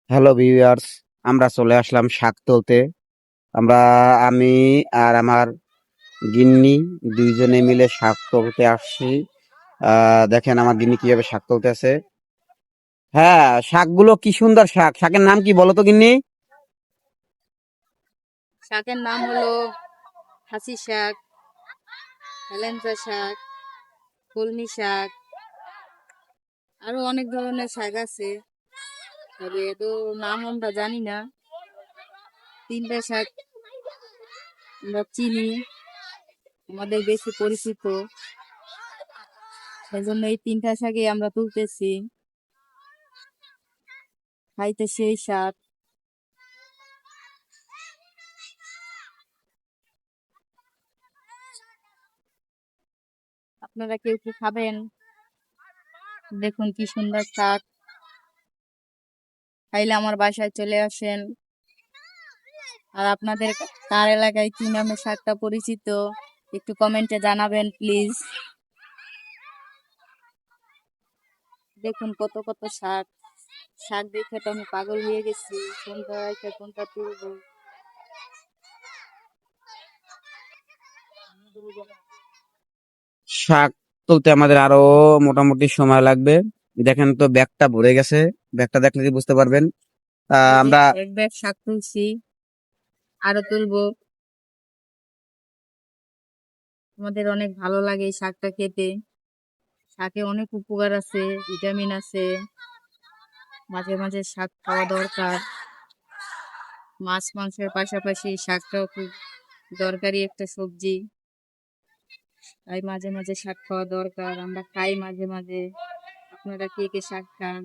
Hello viewers, আমরা চলে আসলাম শাক তুলতে। আমরা আমি আর আমার গিন্নি দুইজনে মিলে শাক তুলতে আসছি। দেখেন আমার গিন্নি কিভাবে শাক তুলতেছে। হ্যাঁ, শাকগুলো কি সুন্দর শাক। শাকের নাম কি বলো তো গিন্নি? শাকের নাম হলো হাসি শাক, হেলেঞ্চা শাক, কলমি শাক, আরো অনেক ধরনের শাক আছে। তবে তো নাম আমরা জানি না। তিনটা শাক আমরা চিনি, আমাদের বেশি পরিচিত। সেজন্য এই তিনটা শাকই আমরা তুলতেছি। খাইতেছি এই শাক। আপনারা কেউ কি খাবেন? দেখুন কি সুন্দর শাক। খাইলে আমার বাসায় চলে আসেন। আর আপনাদের কার এলাকায় কি নামে শাকটা পরিচিত একটু কমেন্টে জানাবেন প্লিজ। দেখুন কত কত শাক। শাক দেখে তো আমি পাগল হয়ে গেছি, কোনটা রেখে কোনটা তুলবো। শাক তুলতে আমাদের আরো মোটামুটি সময় লাগবে। দেখেন তো ব্যাগটা ভরে গেছে। ব্যাগটা দেখলে কি বুঝতে পারবেন। এই যে আমরা এক ব্যাগ শাক তুলছি, আরো তুলবো। আমাদের অনেক ভালো লাগে এই শাকটা খেতে। শাকে অনেক উপকার আছে, ভিটামিন আছে। মাঝে মাঝে শাক খাওয়া দরকার। মাছ মাংসের পাশাপাশি শাকটাও খুব দরকারি একটা সবজি। তাই মাঝে মাঝে শাক খাওয়া দরকার, আমরা খাই মাঝে মাঝে। আপনারা কে কে শাক খান?